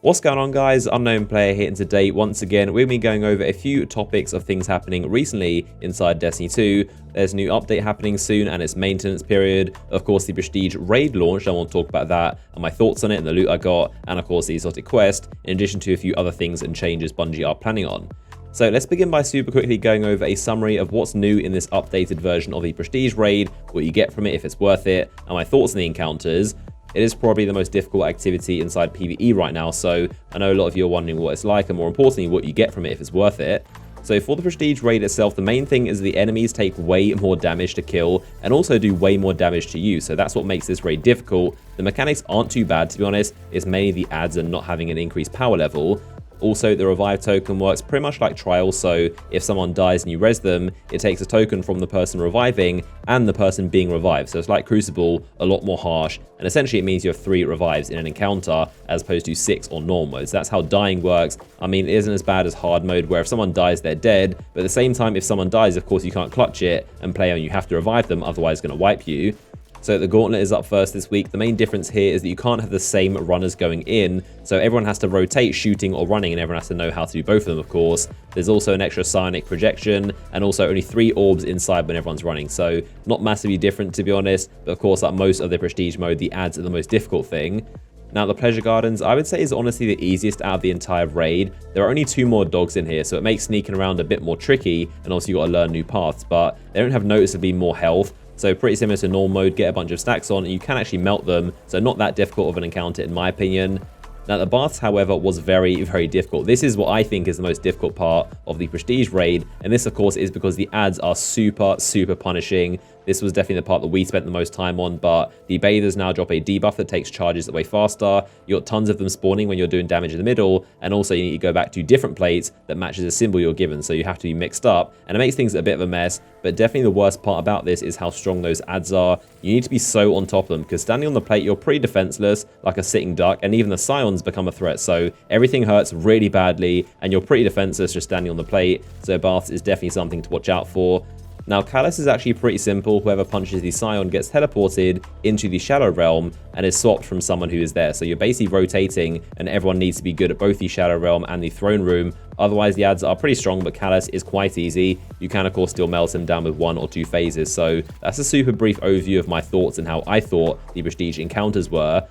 What's going on, guys? Unknown Player here, and today once again we'll be going over a few topics of things happening recently inside Destiny 2. There's a new update happening soon and its maintenance period. Of course, the Prestige raid launch, I want to talk about that and my thoughts on it and the loot I got, and of course the exotic quest, in addition to a few other things and changes Bungie are planning on. So let's begin by super quickly going over a summary of what's new in this updated version of the Prestige raid, what you get from it, if it's worth it, and my thoughts on the encounters. It is probably the most difficult activity inside PvE right now, so I know a lot of you are wondering what it's like and more importantly what you get from it if it's worth it. So for the Prestige raid itself, the main thing is the enemies take way more damage to kill and also do way more damage to you, so that's what makes this raid difficult. The mechanics aren't too bad, to be honest. It's mainly the adds and not having an increased power level. Also, the revive token works pretty much like trials, so if someone dies and you res them, it takes a token from the person reviving and the person being revived. So it's like Crucible, a lot more harsh, and essentially it means you have 3 revives in an encounter as opposed to 6 on normal modes. That's how dying works. I mean, it isn't as bad as hard mode where if someone dies, they're dead, but at the same time, if someone dies, of course, you can't clutch it and play on, you have to revive them, otherwise it's going to wipe you. So the gauntlet is up first this week. The main difference here is that you can't have the same runners going in, so everyone has to rotate shooting or running, and everyone has to know how to do both of them, of course. There's also an extra psionic projection, and also only 3 orbs inside when everyone's running, so not massively different, to be honest, but of course, like most of the Prestige mode, the adds are the most difficult thing. Now, the Pleasure Gardens, I would say, is honestly the easiest out of the entire raid. There are only 2 more dogs in here, so it makes sneaking around a bit more tricky, and also you got to learn new paths, but they don't have noticeably more health. So pretty similar to normal mode, get a bunch of stacks on, and you can actually melt them, so not that difficult of an encounter in my opinion. Now, the baths, however, was very, very difficult. This is what I think is the most difficult part of the Prestige raid, and this, of course, is because the adds are super, super punishing. This was definitely the part that we spent the most time on, but the bathers now drop a debuff that takes charges away faster. You got tons of them spawning when you're doing damage in the middle, and also you need to go back to different plates that matches the symbol you're given, so you have to be mixed up, and it makes things a bit of a mess. But definitely the worst part about this is how strong those adds are. You need to be so on top of them, because standing on the plate, you're pretty defenseless, like a sitting duck, and even the scions become a threat, so everything hurts really badly, and you're pretty defenseless just standing on the plate, so baths is definitely something to watch out for. Now, Callus is actually pretty simple. Whoever punches the Scion gets teleported into the Shadow Realm and is swapped from someone who is there. So you're basically rotating, and everyone needs to be good at both the Shadow Realm and the Throne Room. Otherwise, the adds are pretty strong, but Callus is quite easy. You can, of course, still melt him down with 1 or 2 phases. So that's a super brief overview of my thoughts and how I thought the Prestige encounters were.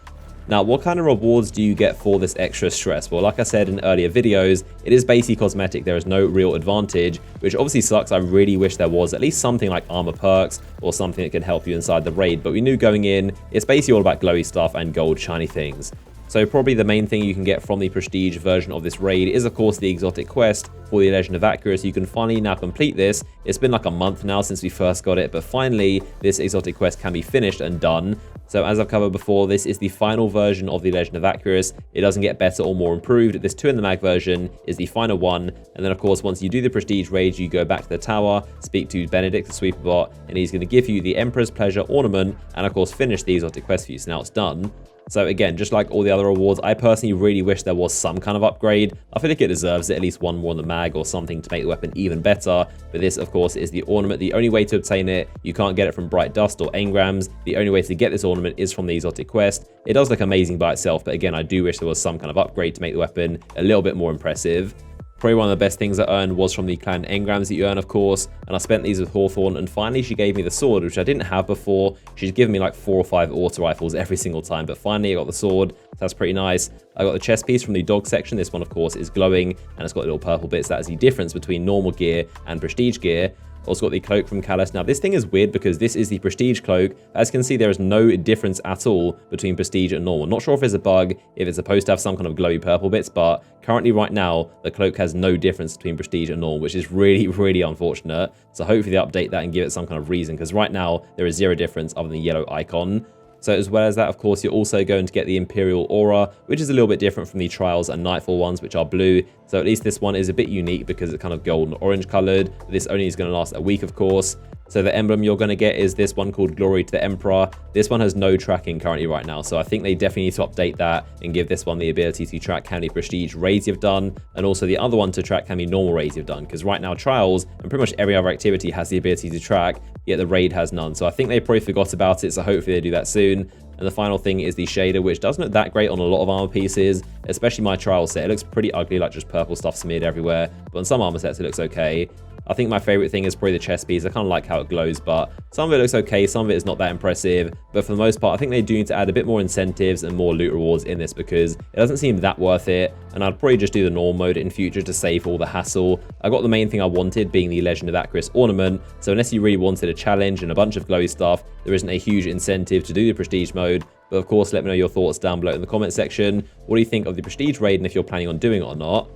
Now, what kind of rewards do you get for this extra stress? Well, like I said in earlier videos, it is basically cosmetic. There is no real advantage, which obviously sucks. I really wish there was at least something like armor perks or something that can help you inside the raid. But we knew going in, it's basically all about glowy stuff and gold shiny things. So probably the main thing you can get from the Prestige version of this raid is, of course, the exotic quest for the Legend of Accuracy. You can finally now complete this. It's been like a month now since we first got it, but finally this exotic quest can be finished and done. So as I've covered before, this is the final version of the Legend of Accuracy. It doesn't get better or more improved. This 2 in the mag version is the final one. And then, of course, once you do the Prestige raid, you go back to the tower, speak to Benedict, the sweeper bot, and he's going to give you the Emperor's Pleasure ornament and, of course, finish the exotic quest for you. So now it's done. So again, just like all the other rewards, I personally really wish there was some kind of upgrade. I feel like it deserves it, at least 1 more in the mag or something to make the weapon even better. But this, of course, is the ornament. The only way to obtain it, you can't get it from Bright Dust or engrams. The only way to get this ornament is from the exotic quest. It does look amazing by itself, but again, I do wish there was some kind of upgrade to make the weapon a little bit more impressive. Probably one of the best things I earned was from the clan engrams that you earn, of course, and I spent these with Hawthorne, and finally she gave me the sword, which I didn't have before. She's given me like 4 or 5 auto rifles every single time, but finally I got the sword, so that's pretty nice. I got the chest piece from the dog section. This one, of course, is glowing, and it's got little purple bits. That is the difference between normal gear and Prestige gear. Also got the cloak from Callus. Now, this thing is weird because this is the Prestige cloak. As you can see, there is no difference at all between Prestige and normal. Not sure if it's a bug, if it's supposed to have some kind of glowy purple bits, but currently right now, the cloak has no difference between Prestige and normal, which is really, really unfortunate. So hopefully they update that and give it some kind of reason, because right now, there is 0 difference other than the yellow icon. So as well as that, of course, you're also going to get the Imperial Aura, which is a little bit different from the Trials and Nightfall ones, which are blue. So at least this one is a bit unique because it's kind of gold and orange colored. This only is going to last a week, of course. So the emblem you're going to get is this one called Glory to the Emperor. This one has no tracking currently right now, so I think they definitely need to update that and give this one the ability to track how many Prestige raids you've done, and also the other one to track how many normal raids you've done, because right now Trials and pretty much every other activity has the ability to track, yet the raid has none. So I think they probably forgot about it, so hopefully they do that soon. And the final thing is the shader, which doesn't look that great on a lot of armor pieces, especially my trial set. It looks pretty ugly, like just purple stuff smeared everywhere, but on some armor sets it looks okay. I think my favorite thing is probably the chest piece. I kind of like how it glows, but some of it looks okay, some of it is not that impressive. But for the most part, I think they do need to add a bit more incentives and more loot rewards in this, because it doesn't seem that worth it. And I'd probably just do the normal mode in future to save all the hassle. I got the main thing I wanted, being the Legend of Acris ornament. So unless you really wanted a challenge and a bunch of glowy stuff, there isn't a huge incentive to do the prestige mode. But of course, let me know your thoughts down below in the comment section. What do you think of the prestige raid, and if you're planning on doing it or not?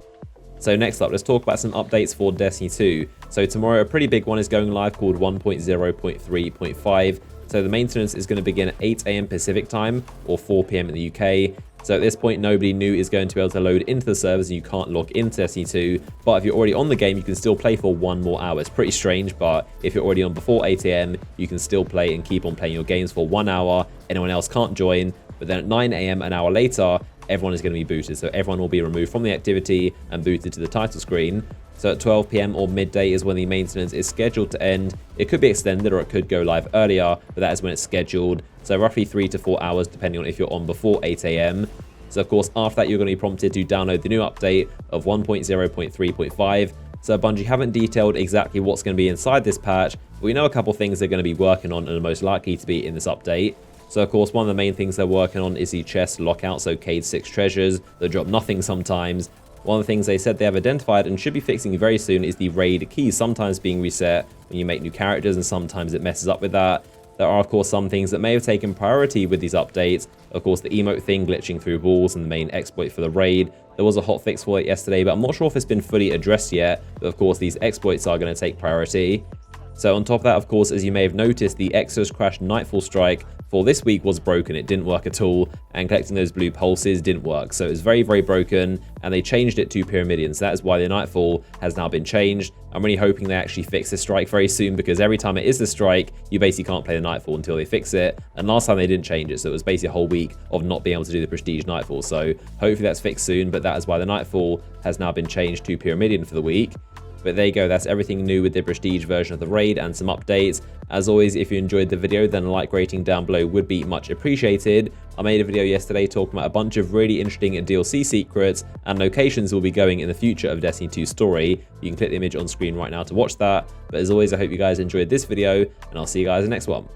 So next up, let's talk about some updates for Destiny 2. So tomorrow, a pretty big one is going live called 1.0.3.5. So the maintenance is going to begin at 8 AM Pacific time, or 4 PM in the UK. So at this point, nobody new is going to be able to load into the servers, and you can't log into Destiny 2. But if you're already on the game, you can still play for 1 more hour. It's pretty strange, but if you're already on before 8 AM, you can still play and keep on playing your games for 1 hour. Anyone else can't join. But then at 9 AM, an hour later, everyone is going to be booted. So everyone will be removed from the activity and booted to the title screen. So at 12 PM or midday is when the maintenance is scheduled to end. It could be extended, or it could go live earlier, but that is when it's scheduled. So roughly 3 to 4 hours, depending on if you're on before 8 AM. So of course, after that, you're going to be prompted to download the new update of 1.0.3.5. So Bungie haven't detailed exactly what's going to be inside this patch, but we know a couple things they're going to be working on and are most likely to be in this update. So of course, one of the main things they're working on is the chest lockout, so Cade 6 treasures that drop nothing sometimes. One of the things they said they have identified and should be fixing very soon is the raid keys sometimes being reset when you make new characters, and sometimes it messes up with that. There are of course some things that may have taken priority with these updates. Of course, the emote thing glitching through walls and the main exploit for the raid. There was a hotfix for it yesterday, but I'm not sure if it's been fully addressed yet. But of course, these exploits are going to take priority. So on top of that, of course, as you may have noticed, the Exodus Crash Nightfall Strike for this week was broken. It didn't work at all, and collecting those blue pulses didn't work. So it was very, very broken, and they changed it to Pyramidion. So that is why the Nightfall has now been changed. I'm really hoping they actually fix this strike very soon, because every time it is the strike, you basically can't play the Nightfall until they fix it. And last time they didn't change it, so it was basically a whole week of not being able to do the Prestige Nightfall. So hopefully that's fixed soon, but that is why the Nightfall has now been changed to Pyramidion for the week. But there you go, that's everything new with the Prestige version of the raid and some updates. As always, if you enjoyed the video, then a like rating down below would be much appreciated. I made a video yesterday talking about a bunch of really interesting DLC secrets and locations we'll be going in the future of Destiny 2 story. You can click the image on screen right now to watch that. But as always, I hope you guys enjoyed this video, and I'll see you guys in the next one.